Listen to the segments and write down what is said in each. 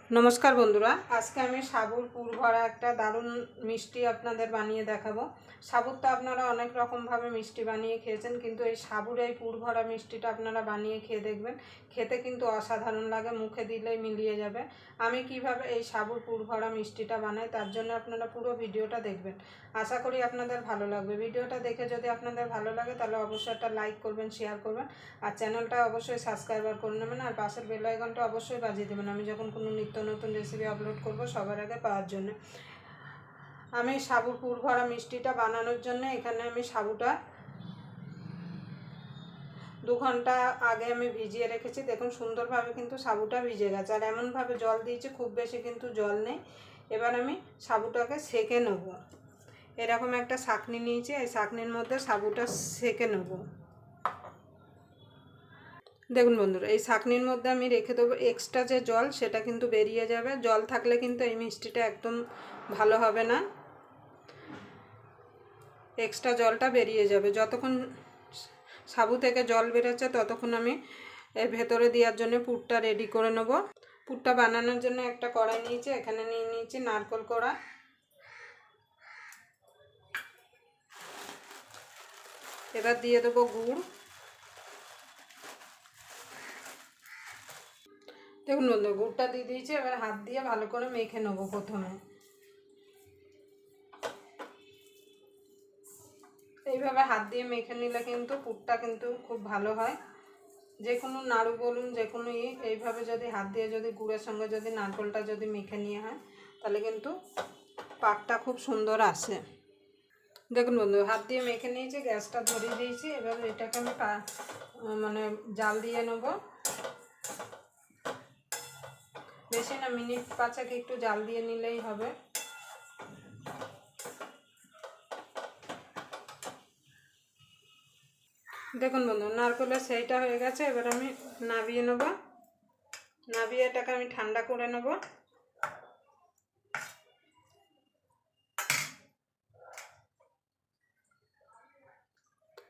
नमस्कार बंधुरा आज के आमी साबुर पुर भरा एक दारुण मिष्टि आपनादेर बानिये देखाबो। साबुर तो आपनारा अनेक रकम भावे मिष्टि बानिये खेयेछेन, किन्तु एई साबुर एई पुर भरा मिष्टिटा आपनारा बानिये खेये देखबेन, खेते किन्तु असाधारण लागे, मुखे दिलेई मिलिये जाबे। आमी किभाबे एई साबुर पुर भरा मिष्टिटा बानाई तार जोन्नो आपनारा पुरो भिडियोटा देखबेन। आशा करी आपनादेर भालो लागबे। भिडियोटा देखे जोदि आपनादेर भालो लागे ताहले अवश्यई एकटा लाइक करबेन, शेयर करबेन और चैनलटा अवश्यई साबस्क्राइब करे नेবেন और पाশের बेल आइकनटा अवश्यई बाजिয়ে देবেন। আমি যখন কোনো নিত্য নতুন রেসিপি আপলোড করব সবার আগে পাওয়ার জন্য। আমি সাবুর পুর ভরা মিষ্টিটা বানানোর জন্য এখানে আমি সাবুটা 2 ঘন্টা আগে আমি ভিজিয়ে রেখেছি। দেখুন সুন্দরভাবে কিন্তু সাবুটা ভিজে গেছে আর এমনভাবে জল দিয়েছি, খুব বেশি কিন্তু জল নেই। এবার আমি সাবুটাকে সেকে নেব। এরকম একটা ছাঁকনি নিয়েছি, এই ছাঁকনির মধ্যে সাবুটা সেকে নেব। দেখুন বন্ধুরা, এই ছাঁকনির মধ্যে আমি রেখে দেবো। এক্সট্রা যে জল সেটা কিন্তু বেরিয়ে যাবে। জল থাকলে কিন্তু এই মিষ্টিটা একদম ভালো হবে না। এক্সট্রা জলটা বেরিয়ে যাবে। যতক্ষণ সাবু থেকে জল বেরোচ্ছে ততক্ষণ আমি এর ভেতরে দেওয়ার জন্য পুরটা রেডি করে নেব। পুরটা বানানোর জন্য একটা কড়াই নিয়েছি, এখানে নিয়ে নিয়েছি নারকেল কোড়া। এবার দিয়ে দেবো গুড়। দেখুন বন্ধু, গুড়টা দিয়ে দিয়েছি। এবার হাত দিয়ে ভালো করে মেখে নেব। প্রথমে এইভাবে হাত দিয়ে মেখে নিলে কিন্তু পুরটা কিন্তু খুব ভালো হয়। যে কোনো নাড়ু বলুন, যে কোনো এইভাবে যদি হাত দিয়ে যদি গুড়ের সঙ্গে যদি নারকেলটা যদি মেখে নিয়ে হয় তাহলে কিন্তু পাকটা খুব সুন্দর আসে। দেখুন বন্ধু, হাত দিয়ে মেখে নিয়েছি, গ্যাসটা ধরিয়ে দিয়েছি। এবার এটাকে আমি মানে জাল দিয়ে নেব। বেশি না, মিনিট 5 একটু জাল দিয়ে নিলেই হবে। দেখুন বন্ধু, নারকেলের সেইটা হয়ে গেছে। এবার আমি নাবিয়ে নেব। নাবিয়ে এটাকে আমি ঠান্ডা করে নেব।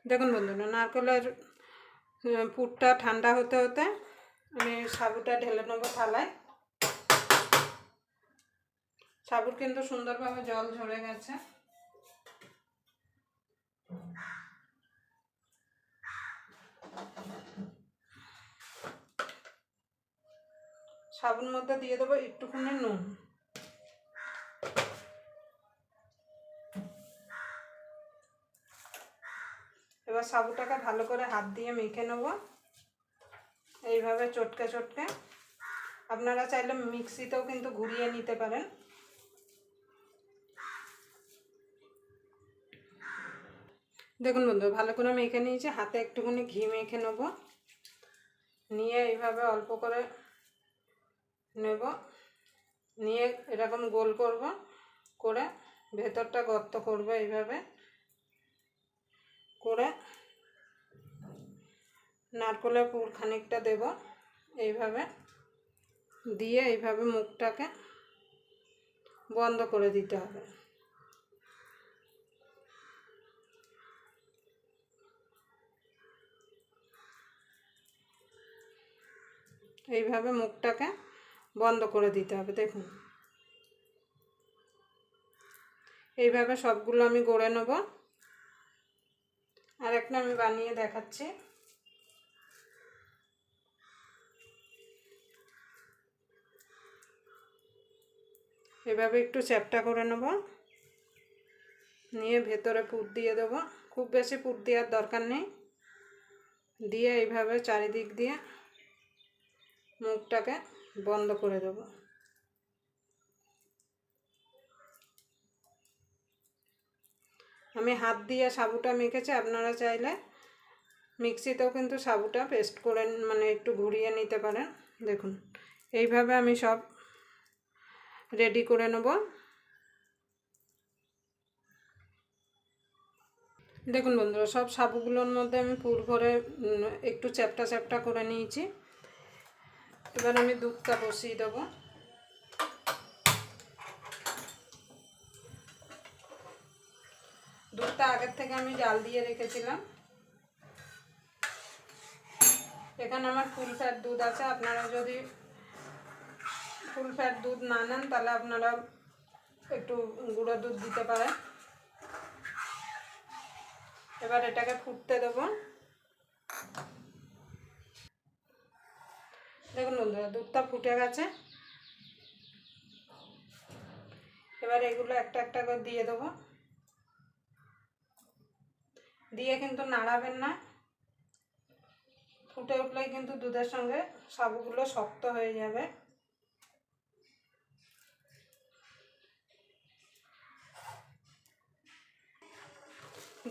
দেখুন বন্ধুরা, নারকেলের পুরটা ঠান্ডা হতে হতে আমি সাবুটা ঢেলে নেব থালায়। সাবুর কিন্তু সুন্দরভাবে জল ঝরে গেছে। সাবুর মধ্যে দিয়ে দেবো একটুখানি নুন। এবার সাবুটাকে ভালো করে হাত দিয়ে মেখে নেব, এইভাবে চটকে চটকে। আপনারা চাইলে মিক্সিতেও কিন্তু ঘুরিয়ে নিতে পারেন। দেখুন বন্ধু, ভালো করে মেখে নিয়েছি। হাতে একটুখানি ঘি মেখে নেব, নিয়ে এইভাবে অল্প করে নেব, নিয়ে এরকম গোল করব, করে ভেতরটা গর্ত করব। এইভাবে করে নারকেলের পুর খানিকটা দেব, এইভাবে দিয়ে এইভাবে মুখটাকে বন্ধ করে দিতে হবে। এইভাবে মুখটাকে বন্ধ করে দিতে হবে। দেখুন এইভাবে সবগুলো আমি গড়ে নেব। আর একটা আমি বানিয়ে দেখাচ্ছি। এভাবে একটু চ্যাপ্টা করে নেব, নিয়ে ভেতরে পুর দিয়ে দেব। খুব বেশি পুর দেওয়ার দরকার নেই। দিয়ে এইভাবে চারিদিক দিয়ে মুখটাকে বন্ধ করে দেব। আমি হাত দিয়ে সাবুটা মেখেছি, আপনারা চাইলে মিক্সিতেও কিন্তু সাবুটা পেস্ট করে মানে একটু ঘুরিয়ে নিতে পারেন। দেখুন এইভাবে আমি সব রেডি করে নেব। দেখুন বন্ধুরা, সব সাবুগুলোর মধ্যে আমি পুর ভরে একটু চ্যাপ্টা চ্যাপ্টা করে নিয়েছি। এবার আমি দুধটা বসিয়ে দেবো। দুধটা আগের থেকে আমি জাল দিয়ে রেখেছিলাম। এখানে আমার ফুল ফ্যাট দুধ আছে। আপনারা যদি ফুল ফ্যাট দুধ না নেন তাহলে আপনারা একটু গুঁড়ো দুধ দিতে পারেন। এবার এটাকে ফুটতে দেবো। দেখুন বন্ধুরা, দুধটা ফুটে গেছে। এবার এগুলো একটা একটা করে দিয়ে দেবো। দিয়ে কিন্তু নাড়াবেন না, ফুটে উঠলেই কিন্তু দুধের সঙ্গে সাবুগুলো শক্ত হয়ে যাবে।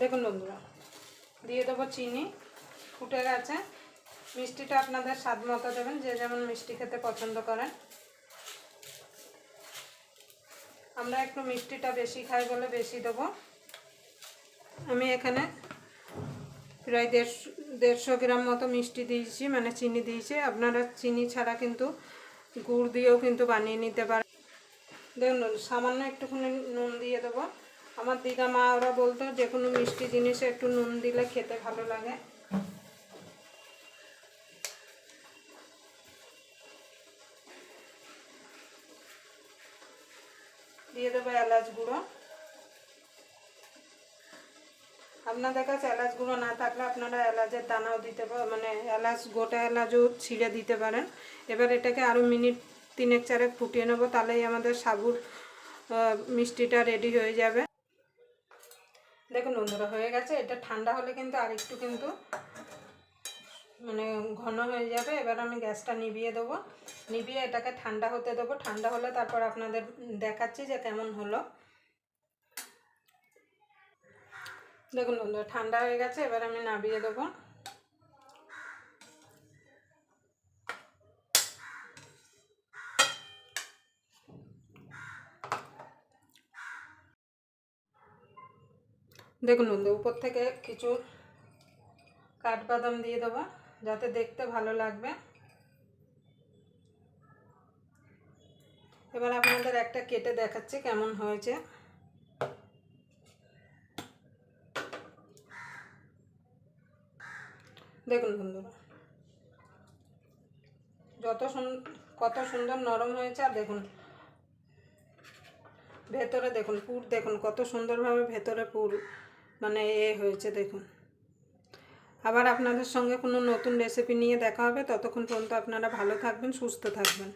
দেখুন বন্ধুরা, দিয়ে দেবো চিনি। ফুটে গেছে। মিষ্টিটা আপনাদের স্বাদ মতো দেবেন, যে যেমন মিষ্টি খেতে পছন্দ করেন। আমরা একটু মিষ্টিটা বেশি খাই বলে বেশি দেবো। আমি এখানে প্রায় 150 গ্রাম মতো মিষ্টি দিয়েছি, মানে চিনি দিয়েছি। আপনারা চিনি ছাড়া কিন্তু গুড় দিয়েও কিন্তু বানিয়ে নিতে পারেন। দেখুন সামান্য একটুখানি নুন দিয়ে দেবো। আমার দিদা মা ওরা বলতো যে কোনো মিষ্টি জিনিসে একটু নুন দিলে খেতে ভালো লাগে। দিয়ে দেবো এলাচ গুঁড়ো। আপনাদের কাছে এলাচ গুঁড়ো না থাকলে আপনারা এলাচের দানাও দিতে পারেন, মানে এলাচ গোটা এলাচও ছিঁড়ে দিতে পারেন। এবার এটাকে আরও মিনিট 3-4 ফুটিয়ে নেবো, তাহলেই আমাদের সাবুর মিষ্টিটা রেডি হয়ে যাবে। দেখুন বন্ধুরা, হয়ে গেছে। এটা ঠান্ডা হলে কিন্তু আরেকটু কিন্তু মানে ঘন হয়ে যাবে। এবার আমি গ্যাসটা নিভিয়ে দেবো। নিভিয়ে এটাকে ঠান্ডা হতে দেবো। ঠান্ডা হলে তারপর আপনাদের দেখাচ্ছি যে কেমন হলো। দেখুন বন্ধুরা, ঠান্ডা হয়ে গেছে। এবার আমি নামিয়ে দেবো। দেখুন বন্ধু, উপর থেকে কিছু কাঠবাদাম দিয়ে দেবো যাতে দেখতে ভালো লাগবে। এবার আপনাদের একটা কেটে দেখাচ্ছি কেমন হয়েছে। দেখুন বন্ধুরা, কত সুন্দর নরম হয়েছে। আর দেখুন ভেতরে দেখুন পুর, দেখুন কত সুন্দরভাবে ভেতরে পুর মানে হয়েছে। দেখুন, আবার আপনাদের সঙ্গে কোনো নতুন রেসিপি নিয়ে দেখা হবে। ততক্ষণ পর্যন্ত আপনারা ভালো থাকবেন, সুস্থ থাকবেন।